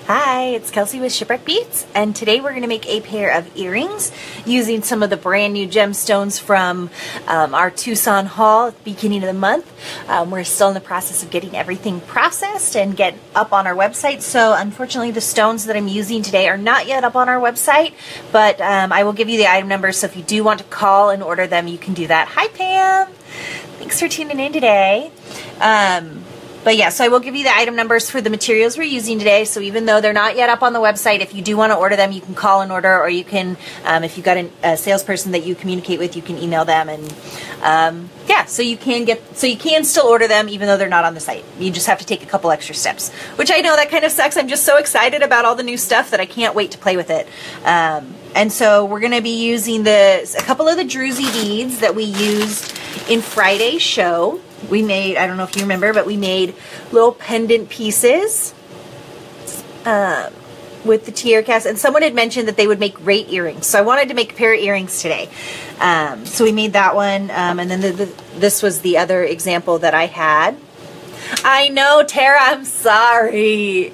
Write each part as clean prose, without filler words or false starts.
Hi, it's Kelsey with Shipwreck Beads, and today we're going to make a pair of earrings using some of the brand new gemstones from our Tucson haul at the beginning of the month. We're still in the process of getting everything processed and get up on our website, so unfortunately the stones that I'm using today are not yet up on our website, but I will give you the item numbers, so if you do want to call and order them, you can do that. Hi Pam! Thanks for tuning in today. But yeah, so I will give you the item numbers for the materials we're using today. So even though they're not yet up on the website, if you do want to order them, you can call and order, or you can, if you've got a salesperson that you communicate with, you can email them, and yeah, so you can still order them even though they're not on the site. You just have to take a couple extra steps, which I know that kind of sucks. I'm just so excited about all the new stuff that I can't wait to play with it. And so we're going to be using a couple of the druzy beads that we used in Friday's show. We made, I don't know if you remember, but we made little pendant pieces with the tiara cast, and someone had mentioned that they would make great earrings, so I wanted to make a pair of earrings today. So we made that one, and then this was the other example that I had. I know, Tara, I'm sorry.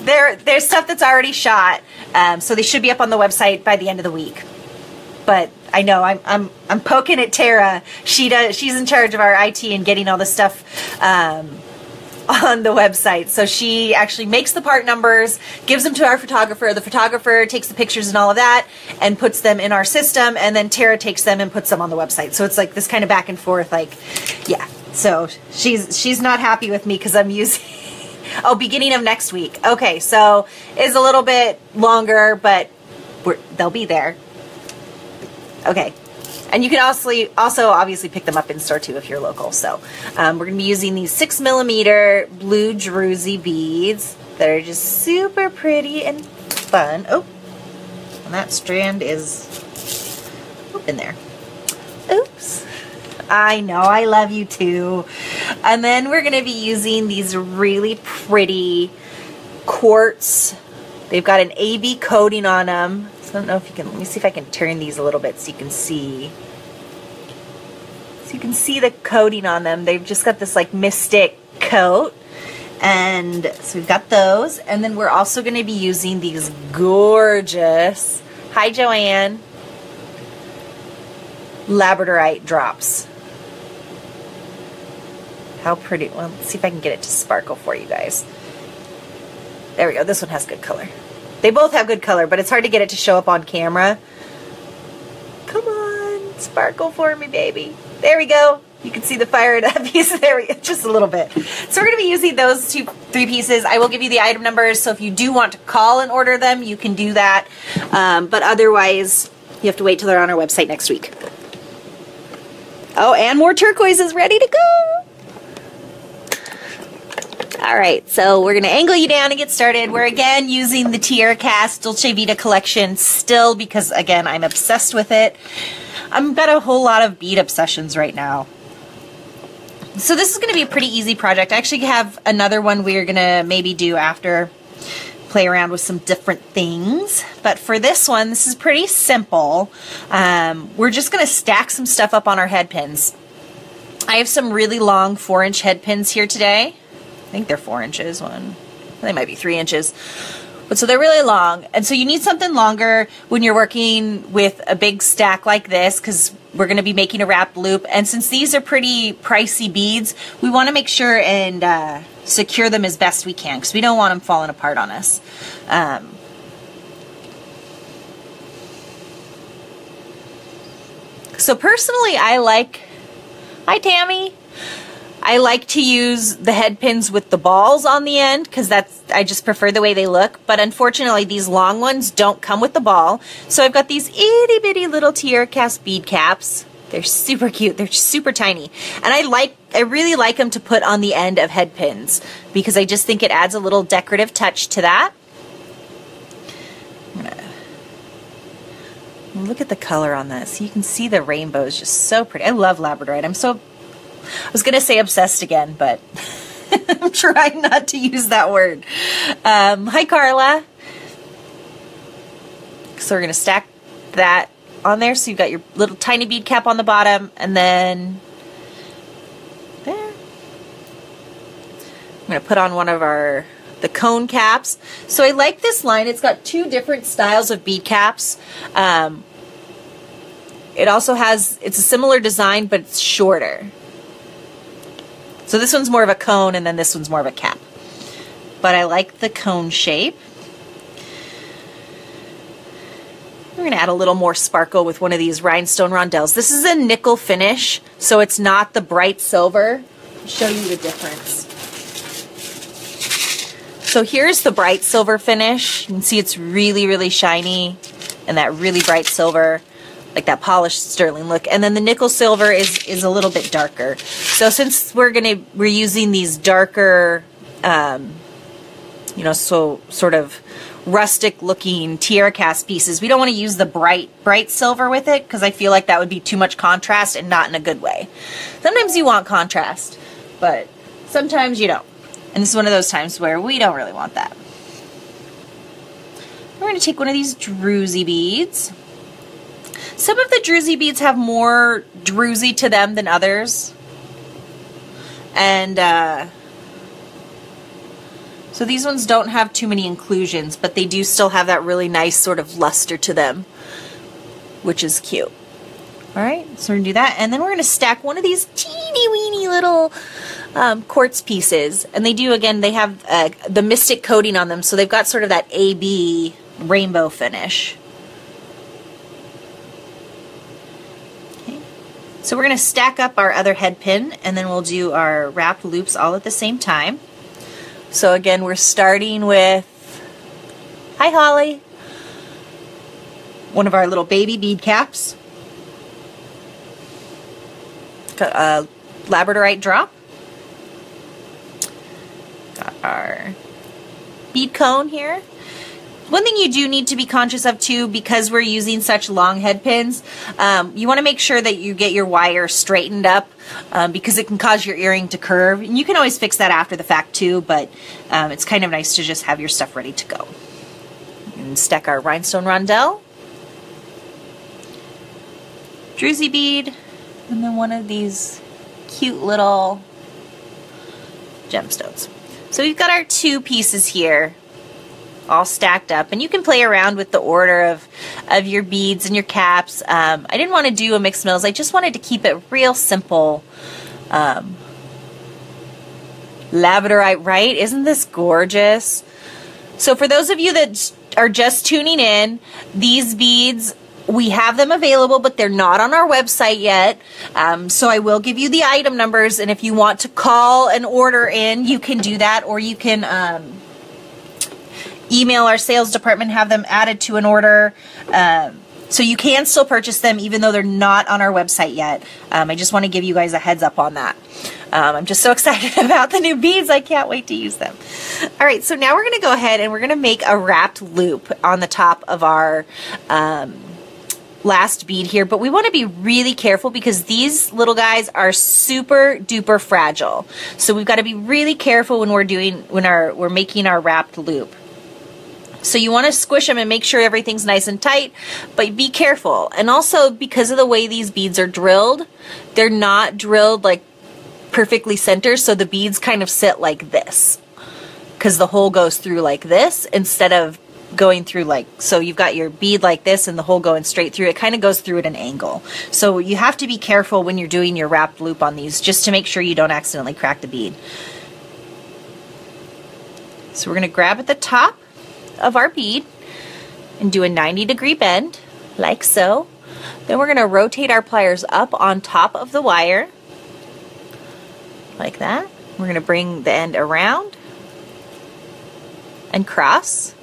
There's stuff that's already shot, so they should be up on the website by the end of the week. But I know I'm poking at Tara. She's in charge of our IT and getting all the stuff on the website. So she actually makes the part numbers, gives them to our photographer. The photographer takes the pictures and all of that and puts them in our system, and then Tara takes them and puts them on the website. So it's like this kind of back and forth, like, yeah. So she's not happy with me because I'm using oh, beginning of next week. Okay, so it's a little bit longer, but they'll be there. Okay, and you can also obviously pick them up in store too if you're local. So we're going to be using these 6mm blue druzy beads that are just super pretty and fun. Oh, and that strand is in there. Oops. I know, I love you too. And then we're going to be using these really pretty quartz. They've got an AB coating on them. I don't know if you can, let me see if I can turn these a little bit so you can see. So you can see the coating on them. They've just got this like mystic coat. And so we've got those. And then we're also going to be using these gorgeous, hi Joanne, Labradorite drops. How pretty. Well, let's see if I can get it to sparkle for you guys. There we go. This one has good color. They both have good color, but it's hard to get it to show up on camera. Come on, sparkle for me, baby. There we go. You can see the fire in that piece. There we go, just a little bit. So we're going to be using those three pieces. I will give you the item numbers, so if you do want to call and order them, you can do that. But otherwise, you have to wait till they're on our website next week. Oh, and more turquoise is ready to go. All right, so we're going to angle you down and get started. We're again using the tiara cast Dolce Vita collection still because, again, I'm obsessed with it. I've got a whole lot of bead obsessions right now. So this is going to be a pretty easy project. I actually have another one we're going to maybe do after, play around with some different things. But for this one, this is pretty simple. We're just going to stack some stuff up on our head pins. I have some really long 4-inch head pins here today. I think they're 4 inches. They might be 3 inches. But so they're really long. And so you need something longer when you're working with a big stack like this, because we're going to be making a wrapped loop. And since these are pretty pricey beads, we want to make sure and secure them as best we can, because we don't want them falling apart on us. So personally, I like, hi Tammy, I like to use the head pins with the balls on the end because I just prefer the way they look. But unfortunately, these long ones don't come with the ball. So I've got these itty bitty little tiara cast bead caps. They're super cute. They're super tiny. And I really like them to put on the end of head pins because I just think it adds a little decorative touch to that. Look at the color on this. You can see the rainbow is just so pretty. I love Labradorite. I was going to say obsessed again, but I'm trying not to use that word. Hi, Carla. So we're going to stack that on there. So you've got your little tiny bead cap on the bottom, and then there. I'm going to put on one of the cone caps. So I like this line. It's got two different styles of bead caps. It also has, it's a similar design, but it's shorter. So this one's more of a cone, and then this one's more of a cap. But I like the cone shape. We're going to add a little more sparkle with one of these rhinestone rondelles. This is a nickel finish, so it's not the bright silver. I'll show you the difference. So here's the bright silver finish. You can see it's really, really shiny, and that really bright silver, like that polished sterling look. And then the nickel silver is a little bit darker. So since we're using these darker, you know, so sort of rustic looking tiara cast pieces, we don't want to use the bright silver with it, because I feel like that would be too much contrast and not in a good way. Sometimes you want contrast, but sometimes you don't. And this is one of those times where we don't really want that. We're going to take one of these druzy beads. Some of the druzy beads have more druzy to them than others. And so these ones don't have too many inclusions, but they do still have that really nice sort of luster to them, which is cute. All right, so we're gonna do that, and then we're gonna stack one of these teeny weeny little quartz pieces. And they do, again, they have the mystic coating on them, so they've got sort of that AB rainbow finish. Okay. So we're gonna stack up our other head pin, and then we'll do our wrapped loops all at the same time. So again, we're starting with, hi Holly, one of our little baby bead caps. Got a Labradorite drop. Got our bead cone here. One thing you do need to be conscious of too, because we're using such long head pins, you want to make sure that you get your wire straightened up, because it can cause your earring to curve. And you can always fix that after the fact too, but it's kind of nice to just have your stuff ready to go. And stack our rhinestone rondelle, druzy bead, and then one of these cute little gemstones. So we've got our two pieces here all stacked up, and you can play around with the order of your beads and your caps. I didn't want to do a mixed mills. I just wanted to keep it real simple. Labradorite, right? Isn't this gorgeous? So for those of you that are just tuning in, these beads, we have them available, but they're not on our website yet. So I will give you the item numbers, and if you want to call and order in, you can do that, or you can email our sales department, have them added to an order. So you can still purchase them even though they're not on our website yet. I just want to give you guys a heads up on that. I'm just so excited about the new beads. I can't wait to use them. All right, so now we're going to go ahead and we're going to make a wrapped loop on the top of our last bead here, but we want to be really careful because these little guys are super duper fragile. So we've got to be really careful when we're making our wrapped loop. So you want to squish them and make sure everything's nice and tight, but be careful. And also, because of the way these beads are drilled, they're not drilled like perfectly centered, so the beads kind of sit like this because the hole goes through like this instead of going through like, so you've got your bead like this and the hole going straight through. It kind of goes through at an angle. So you have to be careful when you're doing your wrapped loop on these, just to make sure you don't accidentally crack the bead. So we're going to grab at the top of our bead and do a 90-degree bend like so. Then we're going to rotate our pliers up on top of the wire like that. We're going to bring the end around and cross.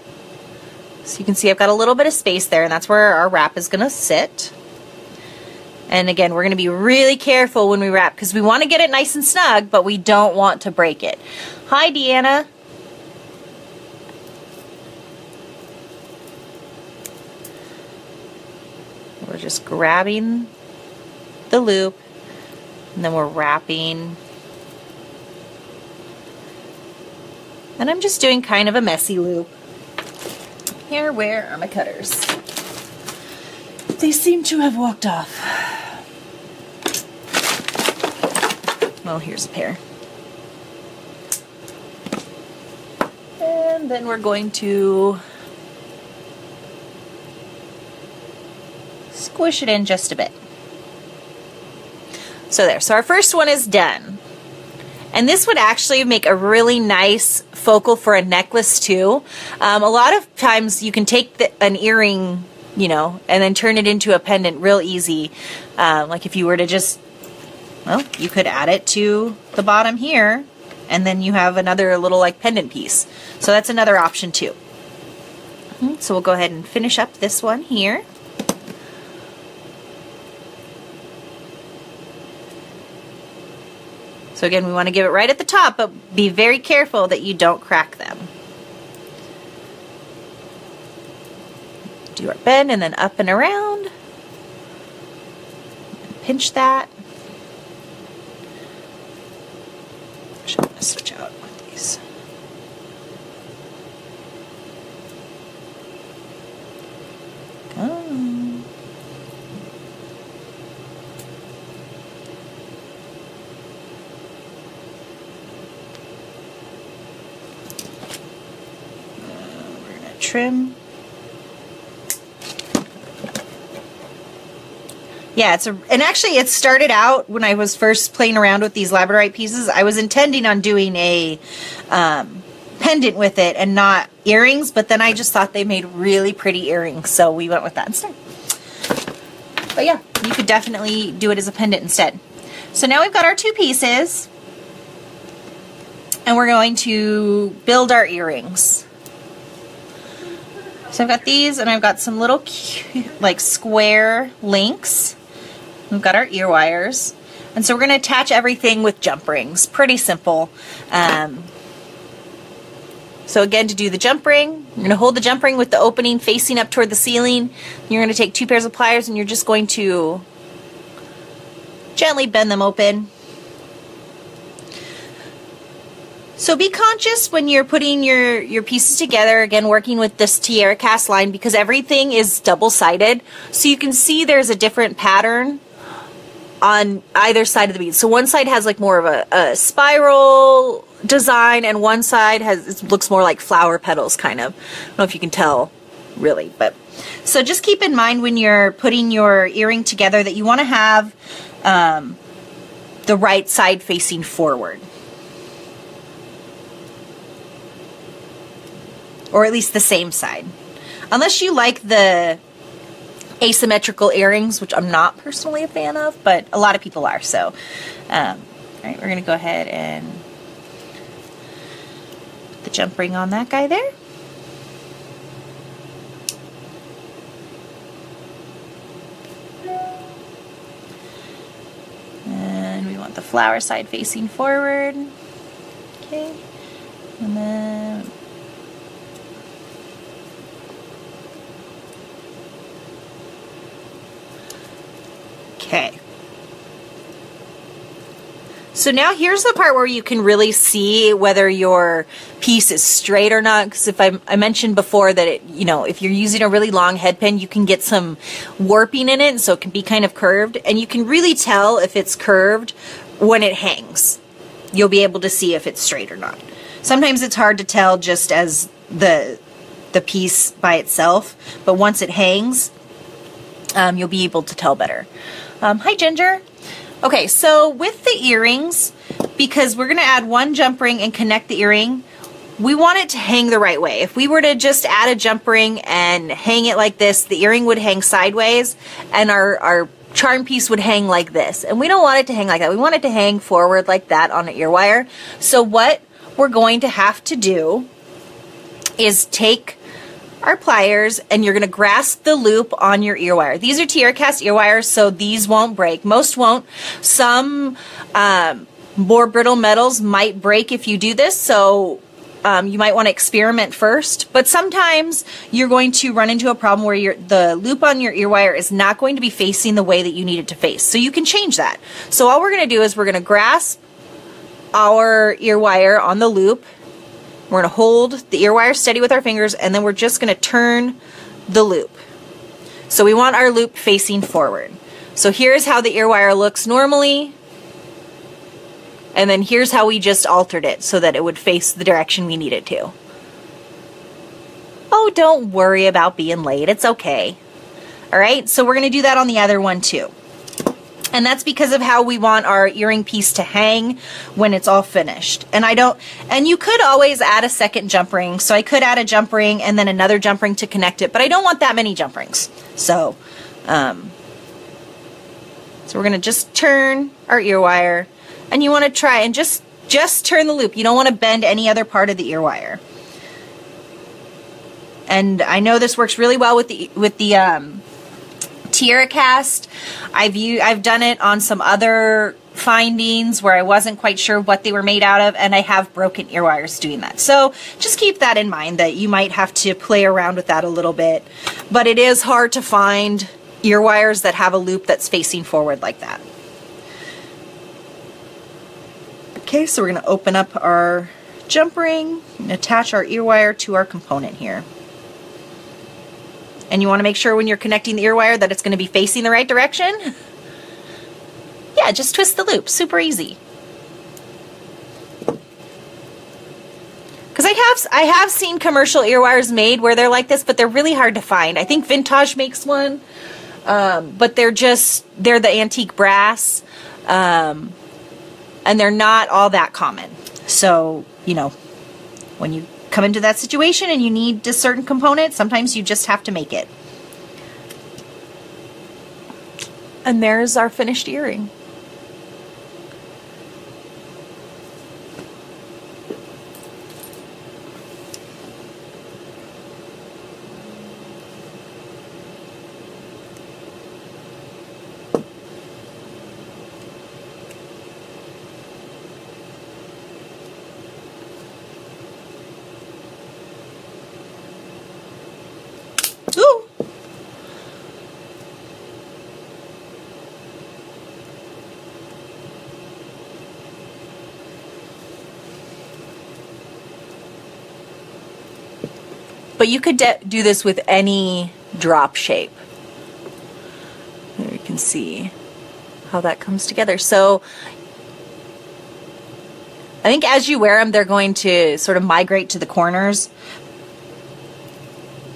So you can see I've got a little bit of space there, and that's where our wrap is going to sit. And again, we're going to be really careful when we wrap because we want to get it nice and snug, but we don't want to break it. Hi, Deanna. We're just grabbing the loop, and then we're wrapping. And I'm just doing kind of a messy loop. Here, where are my cutters? They seem to have walked off. Well, here's a pair. And then we're going to squish it in just a bit. So there, so our first one is done. And this would actually make a really nice focal for a necklace too. A lot of times you can take an earring, you know, and then turn it into a pendant real easy. Like if you were to just, well, you could add it to the bottom here, and then you have another little like pendant piece. So that's another option too. So we'll go ahead and finish up this one here. So again, we want to give it right at the top, but be very careful that you don't crack them. Do our bend and then up and around. Pinch that. Actually, I'm going to switch out with these. Trim. Yeah, and actually it started out when I was first playing around with these Labradorite pieces, I was intending on doing a pendant with it and not earrings, but then I just thought they made really pretty earrings, so we went with that instead. But yeah, you could definitely do it as a pendant instead. So now we've got our two pieces, and we're going to build our earrings. So I've got these, and I've got some little like square links. We've got our ear wires, and so we're going to attach everything with jump rings. Pretty simple. So again, to do the jump ring, you're going to hold the jump ring with the opening facing up toward the ceiling. You're going to take 2 pairs of pliers, and you're just going to gently bend them open. So be conscious when you're putting your pieces together, again working with this Tiara cast line, because everything is double-sided. So you can see there's a different pattern on either side of the bead. So one side has like more of a spiral design, and one side looks more like flower petals kind of. I don't know if you can tell really, but so just keep in mind when you're putting your earring together that you want to have the right side facing forward. Or at least the same side. Unless you like the asymmetrical earrings, which I'm not personally a fan of, but a lot of people are. So, all right, we're going to go ahead and put the jump ring on that guy there. And we want the flower side facing forward. Okay. And then okay. So now here's the part where you can really see whether your piece is straight or not, because if I mentioned before that it, you know, if you're using a really long head pin, you can get some warping in it, so it can be kind of curved, and you can really tell if it's curved when it hangs. You'll be able to see if it's straight or not. Sometimes it's hard to tell just as the piece by itself, but once it hangs, you'll be able to tell better. Hi, Ginger. Okay, so with the earrings, because we're going to add one jump ring and connect the earring, we want it to hang the right way. If we were to just add a jump ring and hang it like this, the earring would hang sideways, and our charm piece would hang like this. And we don't want it to hang like that. We want it to hang forward like that on an ear wire. So what we're going to have to do is take our pliers, and you're going to grasp the loop on your ear wire. These are Tiara cast ear wires, so these won't break. Most won't. Some more brittle metals might break if you do this, so you might want to experiment first. But sometimes you're going to run into a problem where the loop on your ear wire is not going to be facing the way that you need it to face. So you can change that. So all we're going to do is we're going to grasp our ear wire on the loop. We're going to hold the ear wire steady with our fingers, and then we're just going to turn the loop. So we want our loop facing forward. So here's how the ear wire looks normally, and then here's how we just altered it so that it would face the direction we need it to. Oh, don't worry about being late. It's okay. All right, so we're going to do that on the other one too. And that's because of how we want our earring piece to hang when it's all finished. And you could always add a second jump ring. So I could add a jump ring and then another jump ring to connect it, but I don't want that many jump rings. So, so we're gonna just turn our ear wire, and you wanna try and just turn the loop. You don't wanna bend any other part of the ear wire. And I know this works really well with the tiara cast. I've done it on some other findings where I wasn't quite sure what they were made out of, and I have broken ear wires doing that. So just keep that in mind, that you might have to play around with that a little bit. But it is hard to find ear wires that have a loop that's facing forward like that. Okay, so we're going to open up our jump ring and attach our ear wire to our component here. And you want to make sure when you're connecting the ear wire that it's going to be facing the right direction. Yeah, just twist the loop. Super easy. Because I have seen commercial ear wires made where they're like this, but they're really hard to find. I think Vintage makes one, but they're the antique brass, and they're not all that common. So, you know, when you come into that situation and you need a certain component, sometimes you just have to make it. And there's our finished earring. Ooh. But you could do this with any drop shape. There you can see how that comes together. So I think as you wear them, they're going to sort of migrate to the corners.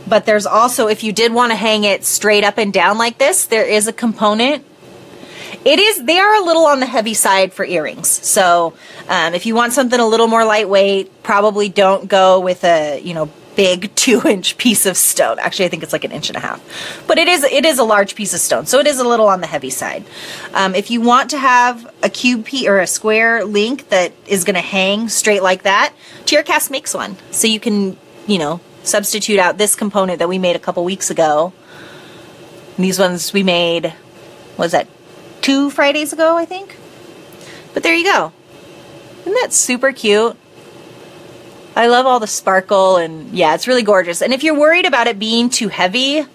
But there's also, if you did want to hang it straight up and down like this, there is a component. They are a little on the heavy side for earrings. So if you want something a little more lightweight, probably don't go with a, big 2-inch piece of stone. Actually, I think it's like 1.5 inches. But it is a large piece of stone, so it is a little on the heavy side. If you want to have a cube piece or a square link that is going to hang straight like that, TierCast makes one. So you can, substitute out this component that we made a couple weeks ago. These ones we made, what was that, 2 Fridays ago, I think? But there you go. Isn't that super cute? I love all the sparkle, and yeah, it's really gorgeous. And if you're worried about it being too heavy,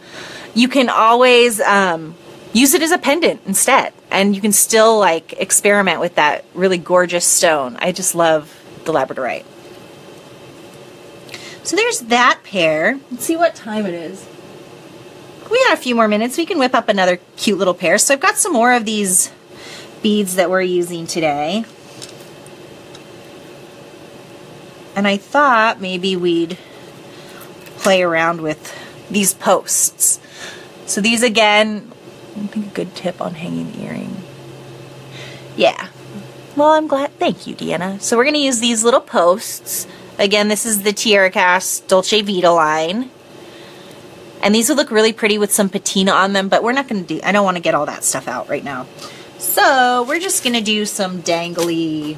you can always use it as a pendant instead. And you can still experiment with that really gorgeous stone. I just love the Labradorite. So there's that pair. Let's see what time it is. We got a few more minutes. We can whip up another cute little pair. So I've got some more of these beads that we're using today. And I thought maybe we'd play around with these posts. So these, again, I think a good tip on hanging the earring. Yeah. Well, I'm glad. Thank you, Deanna. So we're going to use these little posts. Again, this is the TierCast Dolce Vita line. And these would look really pretty with some patina on them, but we're not going to do, I don't want to get all that stuff out right now. So we're just going to do some dangly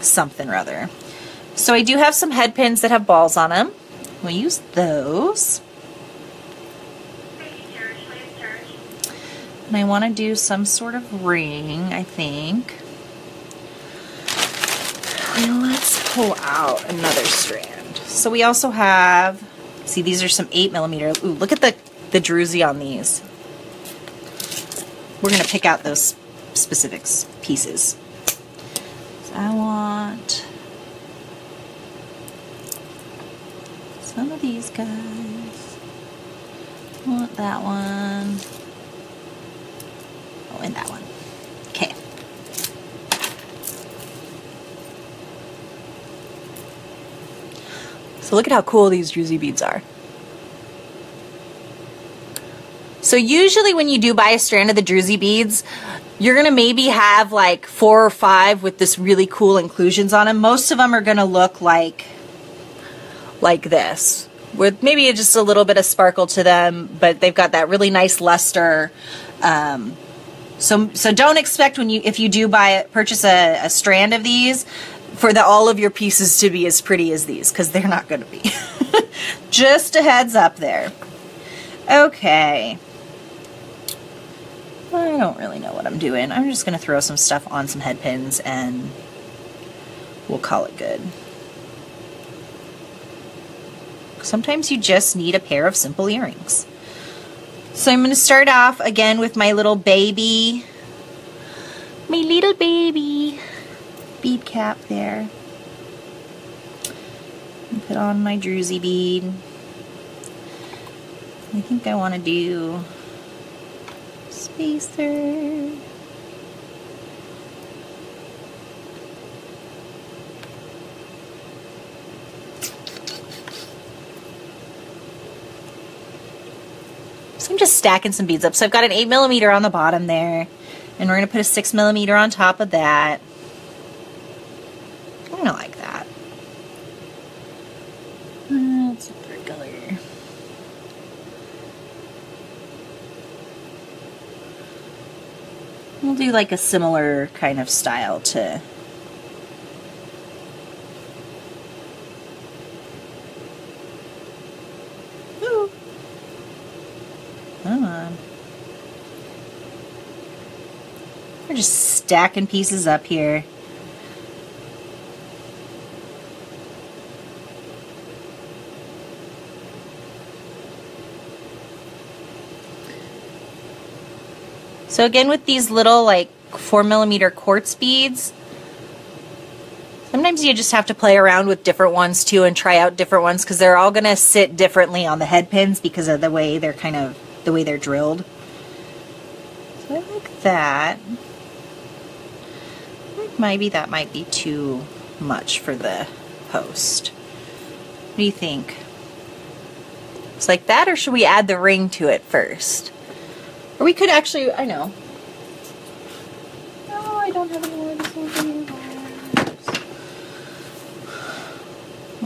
something or other. So I do have some head pins that have balls on them. We'll use those. And I want to do some sort of ring, I think. And let's pull out another strand. So we also have, see, these are some 8mm. Ooh, look at the druzy on these. We're going to pick out those specific pieces. So I want some of these guys. I want that one. Oh, and that one. Okay. So look at how cool these druzy beads are. So usually when you do buy a strand of the druzy beads, you're going to maybe have like 4 or 5 with this really cool inclusions on them. Most of them are going to look like this, with maybe just a little bit of sparkle to them, but they've got that really nice luster. So don't expect if you do purchase a strand of these for all of your pieces to be as pretty as these, because they're not going to be. Just a heads up there. Okay. I don't really know what I'm doing. I'm just going to throw some stuff on some head pins and we'll call it good. Sometimes you just need a pair of simple earrings. So I'm going to start off again with my little baby bead cap there. And put on my druzy bead. I think I want to do spacer. So I'm just stacking some beads up. So I've got an 8mm on the bottom there, and we're going to put a 6mm on top of that. I don't like that. It's a third color. We'll do like a similar kind of style to come on. We're just stacking pieces up here. So again, with these little like 4mm quartz beads, sometimes you just have to play around with different ones too and try out different ones, because they're all going to sit differently on the head pins because of the way they're the way they're drilled. So I like that. Maybe that might be too much for the post. What do you think? It's like that, or should we add the ring to it first? Or we could actually, I know. No, I don't have any more of these earwires.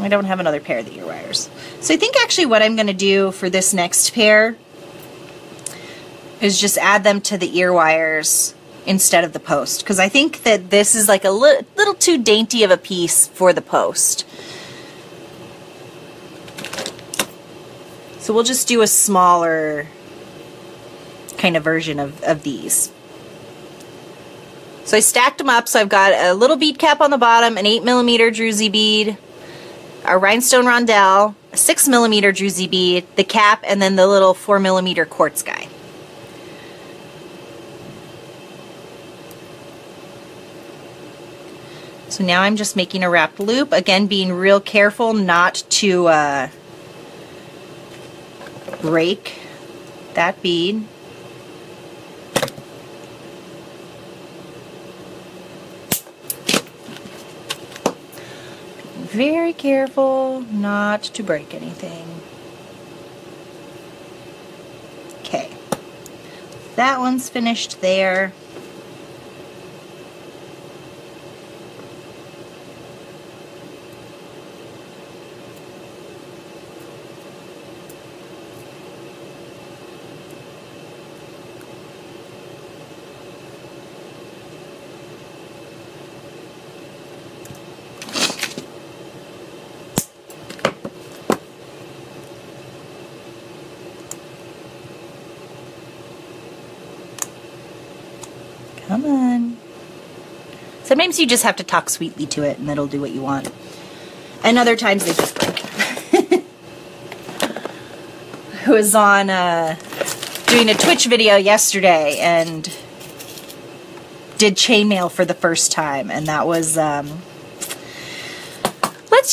I don't have another pair of the earwires. So I think actually what I'm going to do for this next pair is just add them to the ear wires instead of the post, because I think that this is like a little too dainty of a piece for the post. So we'll just do a smaller kind of version of these. So I stacked them up, so I've got a little bead cap on the bottom, an 8mm druzy bead, a rhinestone rondelle, a 6mm druzy bead, the cap, and then the little 4mm quartz guy. So now I'm just making a wrapped loop, again being real careful not to break that bead. Very careful not to break anything. Okay, that one's finished there. Come on. Sometimes you just have to talk sweetly to it and it'll do what you want. And other times they just break. I was on doing a Twitch video yesterday and did chainmail for the first time, and that was let's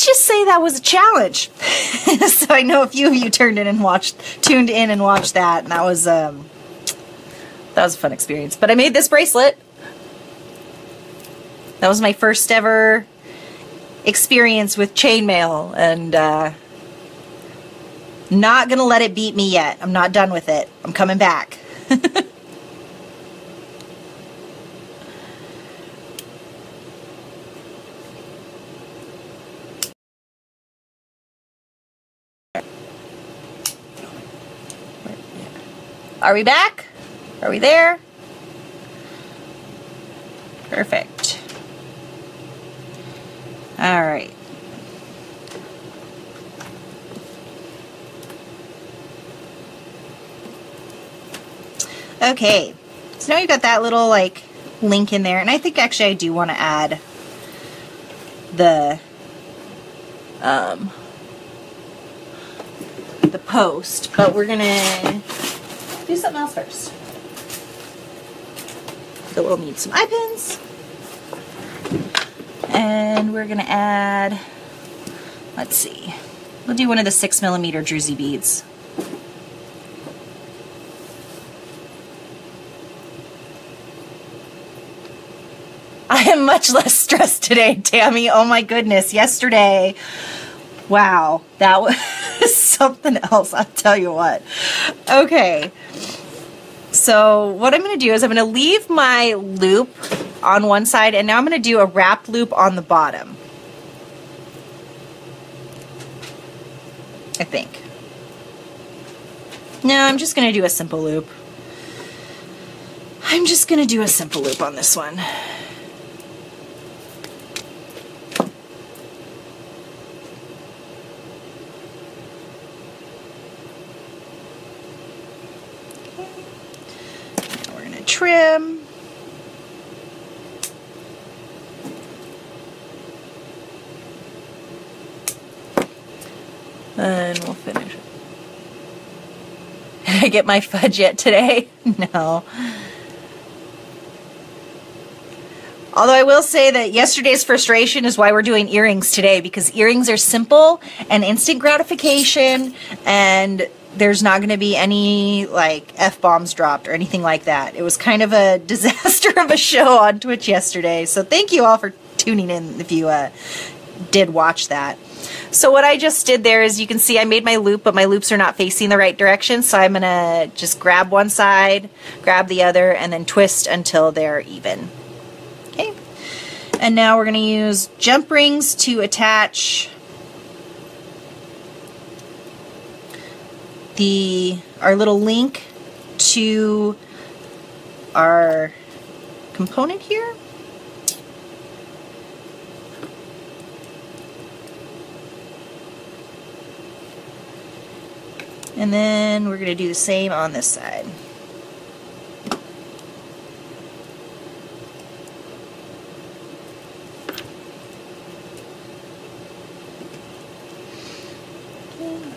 just say that was a challenge. So I know a few of you tuned in and watched that, and that was a fun experience. But I made this bracelet. That was my first ever experience with chainmail, and Not gonna let it beat me yet. I'm not done with it. I'm coming back. Are we back? Are we there? Perfect. All right. Okay, so now you've got that little like link in there, and I think actually I do want to add the post, but we're gonna do something else first. So we'll need some eye pins, and we're gonna add, let's see, we'll do one of the 6mm druzy beads. I am much less stressed today, Tammy. Oh my goodness, yesterday, wow, that was something else, I'll tell you what. Okay, so what I'm going to do is I'm going to leave my loop on one side, and now I'm going to do a wrapped loop on the bottom, I think. No, I'm just going to do a simple loop. I'm just going to do a simple loop on this one. Trim. And we'll finish it. Did I get my fudge yet today? No. Although I will say that yesterday's frustration is why we're doing earrings today, because earrings are simple and instant gratification, and there's not going to be any like F-bombs dropped or anything like that. It was kind of a disaster of a show on Twitch yesterday. So thank you all for tuning in if you did watch that. So what I just did there is, you can see I made my loop, but my loops are not facing the right direction. So I'm going to just grab one side, grab the other, and then twist until they're even. Okay. And now we're going to use jump rings to attach our little link to our component here. And then we're going to do the same on this side.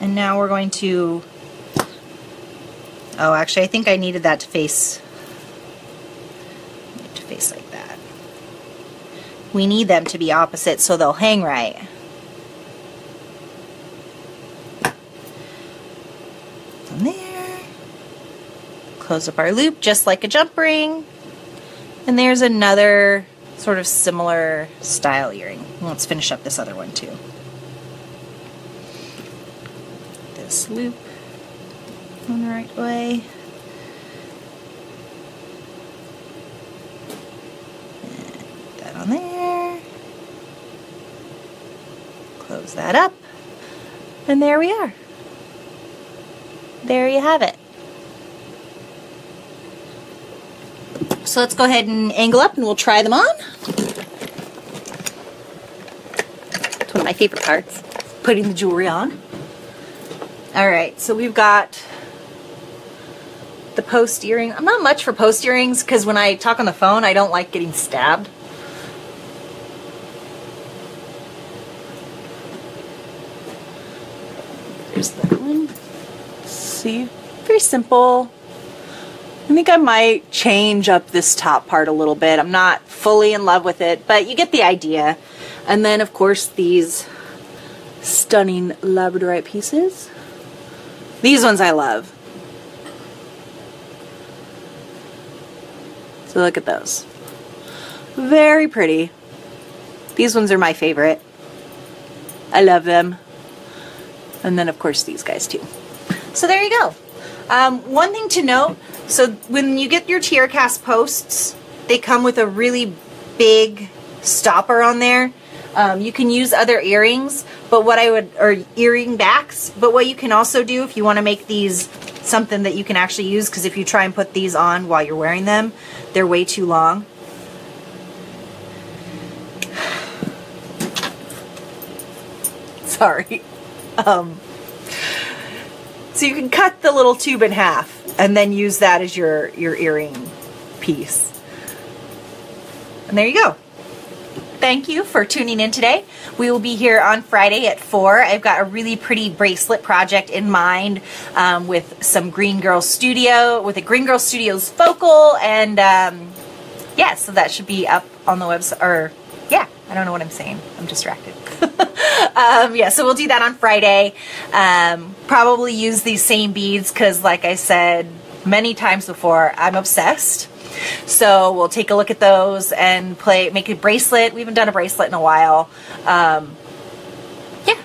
And now we're going to, oh, actually I think I needed that to face like that. We need them to be opposite so they'll hang right. From there, close up our loop just like a jump ring. And there's another sort of similar style earring. Let's finish up this other one too. This loop on the right way. And that on there. Close that up. And there we are. There you have it. So let's go ahead and angle up and we'll try them on. It's one of my favorite parts, putting the jewelry on. Alright, so we've got the post earring. I'm not much for post earrings because when I talk on the phone, I don't like getting stabbed. There's that one. See? Very simple. I think I might change up this top part a little bit. I'm not fully in love with it, but you get the idea. And then, of course, these stunning Labradorite pieces. These ones I love. So look at those. Very pretty. These ones are my favorite. I love them. And then of course these guys too. So there you go. One thing to note, so when you get your tiara cast posts, they come with a really big stopper on there. You can use other earrings, but or earring backs, but what you can also do if you want to make these something that you can actually use, because if you try and put these on while you're wearing them, they're way too long. Sorry. So you can cut the little tube in half and then use that as your earring piece. And there you go. Thank you for tuning in today. We will be here on Friday at 4. I've got a really pretty bracelet project in mind with some Green Girl Studios focal, and yeah, so that should be up on the website, or yeah, I don't know what I'm saying. I'm distracted. Yeah, so we'll do that on Friday. Probably use these same beads because, like I said many times before, I'm obsessed. So we'll take a look at those and make a bracelet. We haven't done a bracelet in a while. Yeah,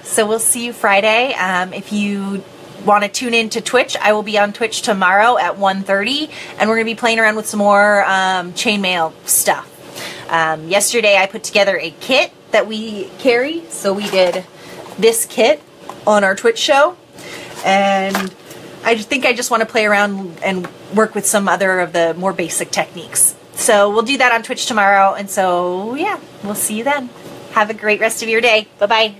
so we'll see you Friday. If you want to tune in to Twitch, I will be on Twitch tomorrow at 1:30, and we're going to be playing around with some more chainmail stuff. Yesterday I put together a kit that we carry, so we did this kit on our Twitch show, and I think I just want to play around and work with some other of the more basic techniques. So we'll do that on Twitch tomorrow, and so yeah, we'll see you then. Have a great rest of your day. Bye-bye.